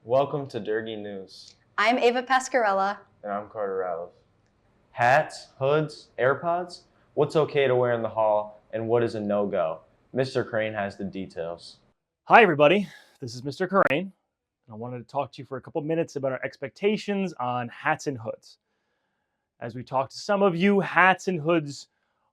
Welcome to Durgee News. I'm Ava Pascarella. And I'm Carter Ralph. Hats, hoods, AirPods? What's okay to wear in the hall and what is a no-go? Mr. Crane has the details. Hi everybody, this is Mr. Crane, and I wanted to talk to you for a couple minutes about our expectations on hats and hoods. As we talk to some of you, hats and hoods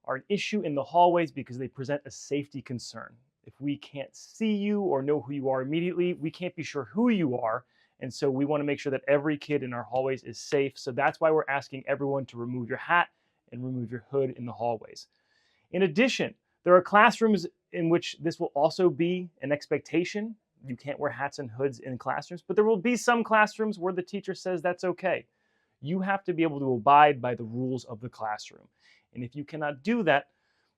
are an issue in the hallways because they present a safety concern. If we can't see you or know who you are immediately, we can't be sure who you are, and so we want to make sure that every kid in our hallways is safe. So that's why we're asking everyone to remove your hat and remove your hood in the hallways. In addition, there are classrooms in which this will also be an expectation. You can't wear hats and hoods in classrooms, but there will be some classrooms where the teacher says that's okay. You have to be able to abide by the rules of the classroom. And if you cannot do that,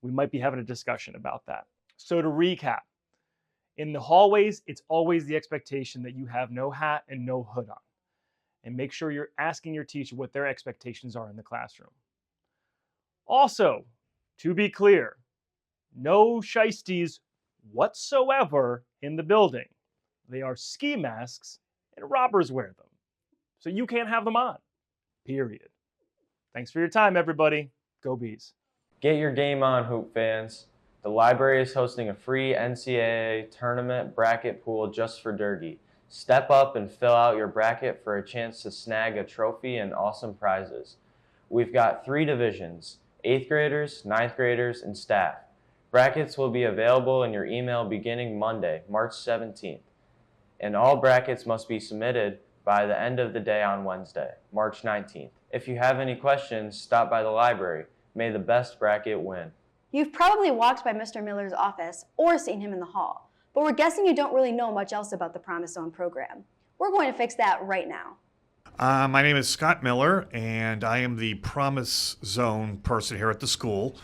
we might be having a discussion about that. So to recap, in the hallways, it's always the expectation that you have no hat and no hood on. And make sure you're asking your teacher what their expectations are in the classroom. Also, to be clear, no shiesties whatsoever in the building. They are ski masks and robbers wear them. So you can't have them on, period. Thanks for your time, everybody. Go Bees. Get your game on, Hoop fans. The library is hosting a free NCAA tournament bracket pool just for Durgee. Step up and fill out your bracket for a chance to snag a trophy and awesome prizes. We've got 3 divisions, 8th graders, 9th graders, and staff. Brackets will be available in your email beginning Monday, March 17th. And all brackets must be submitted by the end of the day on Wednesday, March 19th. If you have any questions, stop by the library. May the best bracket win. You've probably walked by Mr. Miller's office or seen him in the hall, but we're guessing you don't really know much else about the Promise Zone program. We're going to fix that right now. My name is Scott Miller, and I am the Promise Zone person here at the school,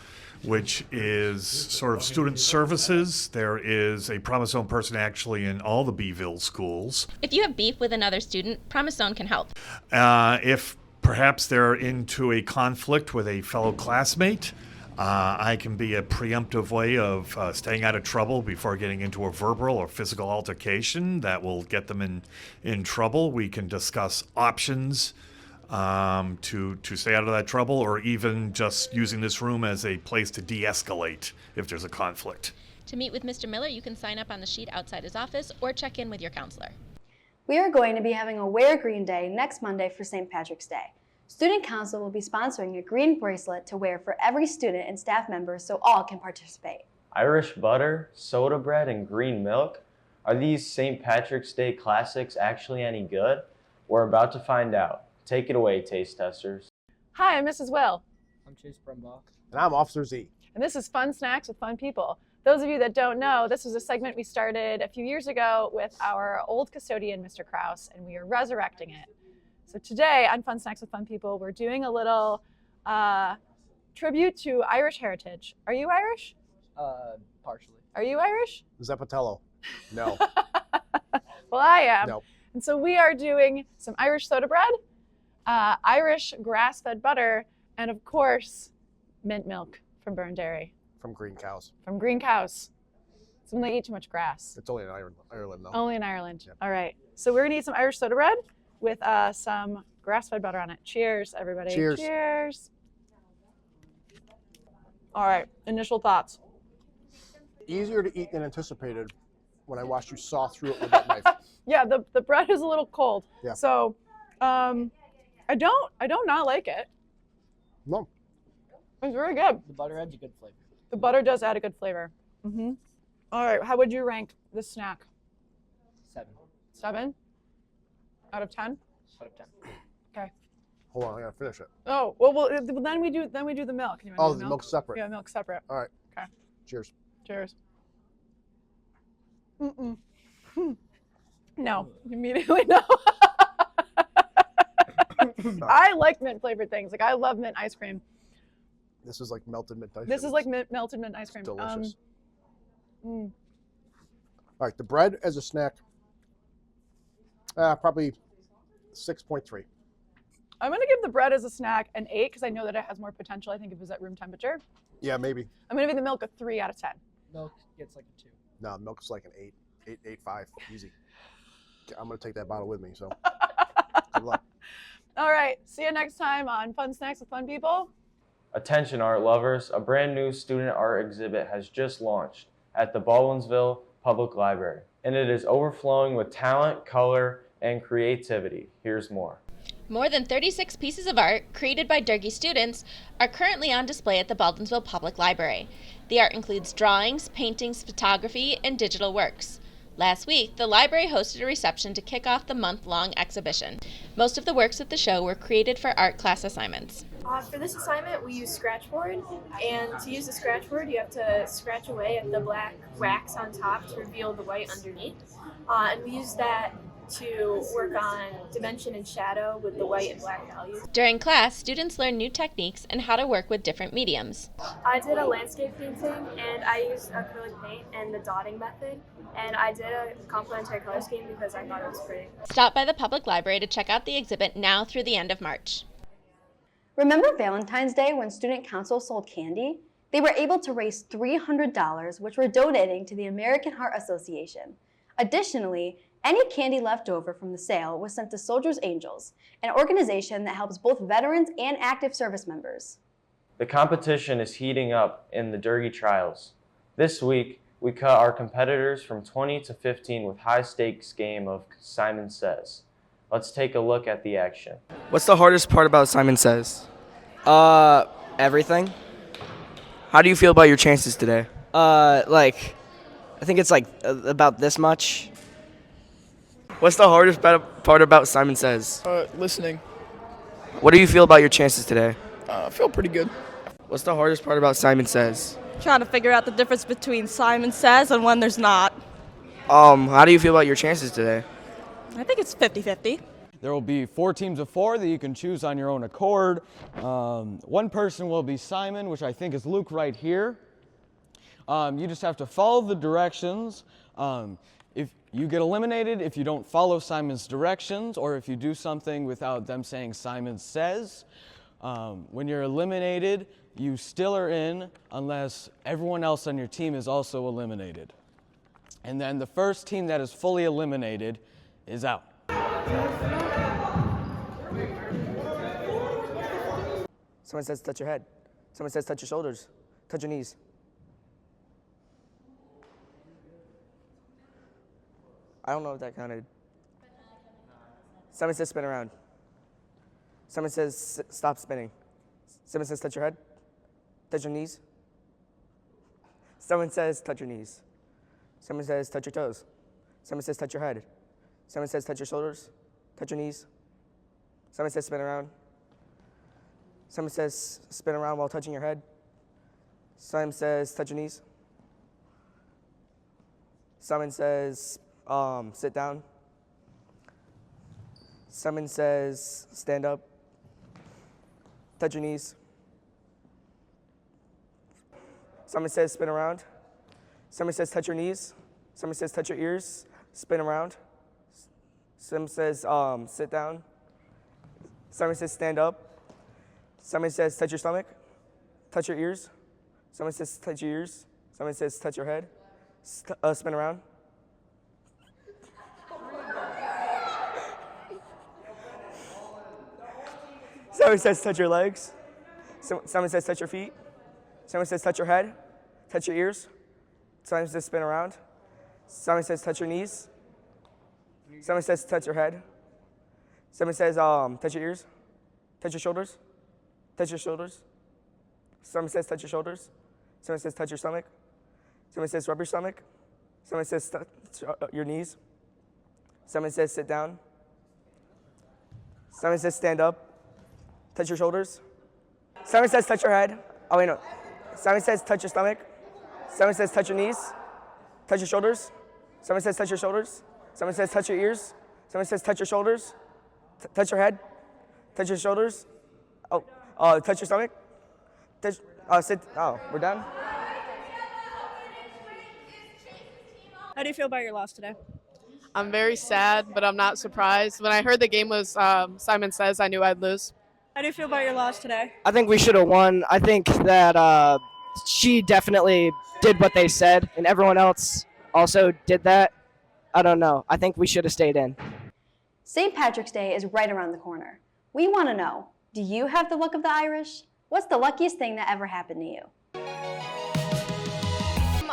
which is sort of student services. There is a Promise Zone person actually in all the Beeville schools. If you have beef with another student, Promise Zone can help. If perhaps they're into a conflict with a fellow classmate, I can be a preemptive way of staying out of trouble before getting into a verbal or physical altercation that will get them in trouble. We can discuss options to stay out of that trouble, or even just using this room as a place to de-escalate if there's a conflict. To meet with Mr. Miller, you can sign up on the sheet outside his office or check in with your counselor. We are going to be having a Wear Green Day next Monday for St. Patrick's Day. Student Council will be sponsoring a green bracelet to wear for every student and staff member so all can participate. Irish butter, soda bread, and green milk? Are these St. Patrick's Day classics actually any good? We're about to find out. Take it away, taste testers. Hi, I'm Mrs. Will. I'm Chase Brumbaugh. And I'm Officer Z. And this is Fun Snacks with Fun People. Those of you that don't know, this was a segment we started a few years ago with our old custodian, Mr. Krause, and we are resurrecting it. So today on Fun Snacks with Fun People, we're doing a little tribute to Irish heritage. Are you Irish? Partially. Are you Irish? Zeppatello. No. Well, I am. Nope. And so we are doing some Irish soda bread, Irish grass-fed butter, and of course, mint milk from Burn Dairy. From green cows. From green cows. It's when they eat too much grass. It's only in Ireland, though. Only in Ireland. Yep. All right. So we're gonna eat some Irish soda bread with some grass-fed butter on it. Cheers, everybody. Cheers. Cheers. All right. Initial thoughts. Easier to eat than anticipated when I watched you saw through it with that knife. Yeah, the bread is a little cold. Yeah. So, I don't not like it. No. It's very good. The butter adds a good flavor. The butter does add a good flavor. Mm-hmm. All right. How would you rank this snack? 7 7 out of 10. out of 10. Okay. Hold on, I gotta finish it. Oh well, then we do the milk. You wanna Oh, do the milk's separate. Yeah, milk's separate. All right. Okay. Cheers. Cheers. No, immediately no. I like mint flavored things. Like I love mint ice cream. This is like melted mint ice cream. This is like melted mint ice cream. Delicious. All right, the bread as a snack, probably 6.3. I'm gonna give the bread as a snack an 8 because I know that it has more potential. I think if it was at room temperature. Yeah, maybe. I'm gonna give the milk a 3 out of 10. Milk gets like a 2. No, milk's like an 8, 8.5, easy. I'm going to take that bottle with me. So good luck. All right. See you next time on Fun Snacks with Fun People. Attention art lovers, a brand new student art exhibit has just launched at the Baldwinsville Public Library, and it is overflowing with talent, color, and creativity. Here's more. More than 36 pieces of art created by Durgee students are currently on display at the Baldwinsville Public Library. The art includes drawings, paintings, photography, and digital works. Last week, the library hosted a reception to kick off the month-long exhibition. Most of the works at the show were created for art class assignments. For this assignment, we use Scratchboard, and to use the Scratchboard, you have to scratch away at the black wax on top to reveal the white underneath. And we use that to work on dimension and shadow with the white and black values. During class, students learn new techniques and how to work with different mediums. I did a landscape painting, and I used acrylic paint and the dotting method, and I did a complementary color scheme because I thought it was pretty. Stop by the public library to check out the exhibit now through the end of March. Remember Valentine's Day when Student Council sold candy? They were able to raise $300, which we're donating to the American Heart Association. Additionally, any candy left over from the sale was sent to Soldiers Angels, an organization that helps both veterans and active service members. The competition is heating up in the Durgee trials. This week, we cut our competitors from 20 to 15 with high-stakes game of Simon Says. Let's take a look at the action. What's the hardest part about Simon Says? Everything. How do you feel about your chances today? I think it's about this much. What's the hardest part about Simon Says? Listening. What do you feel about your chances today? I feel pretty good. What's the hardest part about Simon Says? Trying to figure out the difference between Simon Says and when there's not. How do you feel about your chances today? I think it's 50-50. There will be 4 teams of 4 that you can choose on your own accord. One person will be Simon, which I think is Luke right here. You just have to follow the directions. If you get eliminated if you don't follow Simon's directions or if you do something without them saying Simon Says. When you're eliminated, you still are in unless everyone else on your team is also eliminated. And then the first team that is fully eliminated is out. Someone says touch your head. Someone says touch your shoulders. Touch your knees. I don't know if that counted. Someone says spin around. Someone says stop spinning. Someone says touch your head. Touch your knees. Someone says touch your knees. Someone says touch your toes. Someone says touch your head. Someone says touch your shoulders. Touch your knees. Someone says spin around. Someone says spin around while touching your head. Someone says touch your knees. Someone says sit down. Someone says stand up. Touch your knees. Someone says spin around. Someone says touch your knees. Someone says touch your ears. Spin around. Someone says sit down. Someone says stand up. Someone says touch your stomach. Touch your ears. Someone says touch your ears. Someone says touch your head. Spin around. Someone says touch your legs. Someone says touch your feet. Someone says touch your head. Touch your ears. Someone says spin around. Someone says touch your knees. Someone says touch your head. Someone says touch your ears. Touch your shoulders. Touch your shoulders. Someone says touch your shoulders. Someone says touch your stomach. Someone says rub your stomach. Someone says touch your knees. Someone says sit down. Someone says stand up. Touch your shoulders. Someone says touch your head. Oh wait, no. Someone says touch your stomach. Someone says touch your knees. Touch your shoulders. Someone says touch your shoulders. Someone says touch your ears. Someone says touch your shoulders. Touch your head. Touch your shoulders. Touch your stomach. Touch. Sit. Oh, we're done. How do you feel about your loss today? I'm very sad, but I'm not surprised. When I heard the game was Simon Says, I knew I'd lose. How do you feel about your loss today? I think we should have won. I think that she definitely did what they said, and everyone else also did that. I don't know. I think we should have stayed in. St. Patrick's Day is right around the corner. We want to know, do you have the luck of the Irish? What's the luckiest thing that ever happened to you?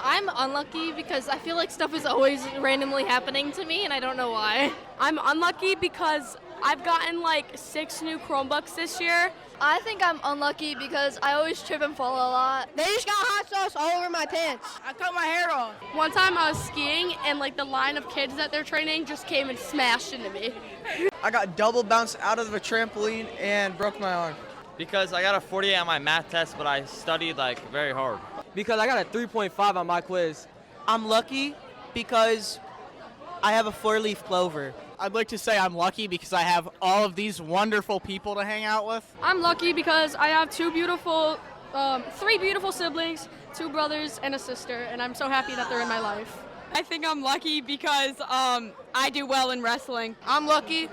I'm unlucky because I feel like stuff is always randomly happening to me and I don't know why. I'm unlucky because I've gotten like 6 new Chromebooks this year. I think I'm unlucky because I always trip and fall a lot. They just got hot sauce all over my pants. I cut my hair off. One time I was skiing and like the line of kids that they're training just came and smashed into me. I got double bounced out of a trampoline and broke my arm. Because I got a 48 on my math test, but I studied like very hard. Because I got a 3.5 on my quiz. I'm lucky because I have a 4-leaf clover. I'd like to say I'm lucky because I have all of these wonderful people to hang out with. I'm lucky because I have 3 beautiful siblings, 2 brothers and a sister, and I'm so happy that they're in my life. I think I'm lucky because I do well in wrestling. I'm lucky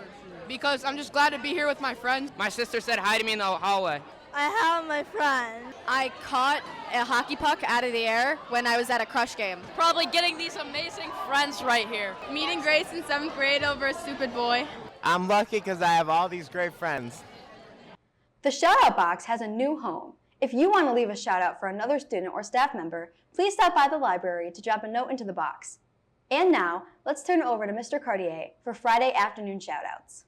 because I'm just glad to be here with my friends. My sister said hi to me in the hallway. I have my friend. I caught a hockey puck out of the air when I was at a crush game. Probably getting these amazing friends right here. Meeting Grace in 7th grade over a stupid boy. I'm lucky because I have all these great friends. The shout-out box has a new home. If you want to leave a shout-out for another student or staff member, please stop by the library to drop a note into the box. And now, let's turn it over to Mr. Cartier for Friday afternoon shout-outs.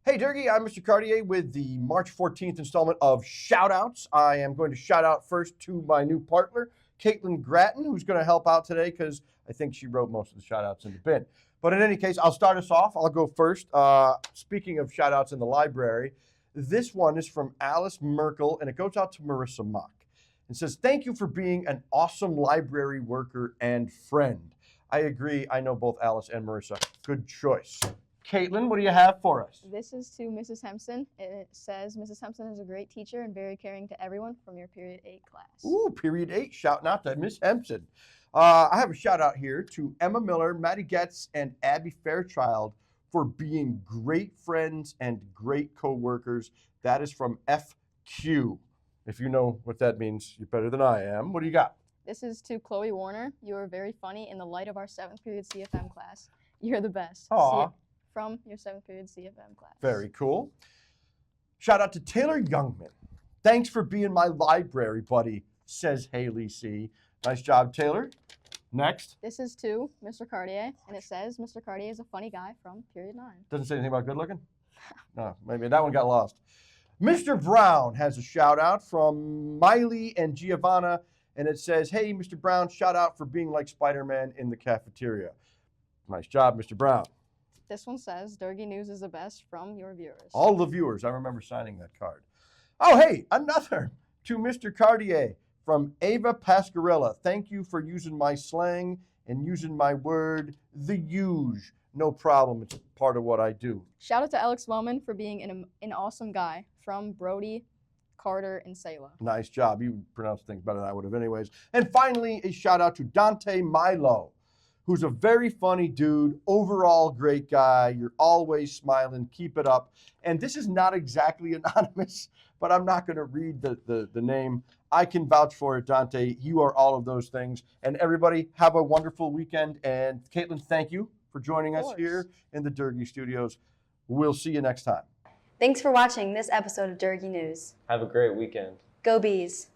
Hey Durgee, I'm Mr. Cartier with the March 14th installment of Shoutouts. I am going to shout out first to my new partner, Caitlin Gratton, who's going to help out today because I think she wrote most of the shoutouts in the bin. But in any case, I'll start us off. I'll go first. Speaking of shoutouts in the library, this one is from Alice Merkel, and it goes out to Marissa Mock. It says, "Thank you for being an awesome library worker and friend." I agree. I know both Alice and Marissa. Good choice. Caitlin, what do you have for us? This is to Mrs. Hempson, and it says, "Mrs. Hempson is a great teacher and very caring to everyone from your period 8 class." Ooh, period 8, shouting out to Miss Hempson. I have a shout out here to Emma Miller, Maddie Getz, and Abby Fairchild for being great friends and great co-workers. That is from FQ. If you know what that means, you're better than I am. What do you got? This is to Chloe Warner. "You are very funny in the light of our 7th period CFM class. You're the best." Aw. From your 7th period CFM class. Very cool. Shout out to Taylor Youngman. "Thanks for being my library buddy," says Haley C. Nice job, Taylor. Next. This is to Mr. Cartier, and it says, "Mr. Cartier is a funny guy from period 9. Doesn't say anything about good looking? No, maybe that one got lost. Mr. Brown has a shout out from Miley and Giovanna, and it says, "Hey, Mr. Brown, shout out for being like Spider-Man in the cafeteria." Nice job, Mr. Brown. This one says, "Durgee News is the best," from your viewers. All the viewers. I remember signing that card. Oh, hey, another to Mr. Cartier from Ava Pascarella. "Thank you for using my slang and using my word, the huge. No problem. It's part of what I do." Shout out to Alex Wellman for being an awesome guy, from Brody, Carter, and Sayla. Nice job. You pronounced things better than I would have anyways. And finally, a shout out to Dante Milo, who's a very funny dude, overall great guy. You're always smiling. Keep it up. And this is not exactly anonymous, but I'm not going to read the name. I can vouch for it, Dante. You are all of those things. And everybody, have a wonderful weekend. And Caitlin, thank you for joining us here in the Durgee Studios. We'll see you next time. Thanks for watching this episode of Durgee News. Have a great weekend. Go Bees.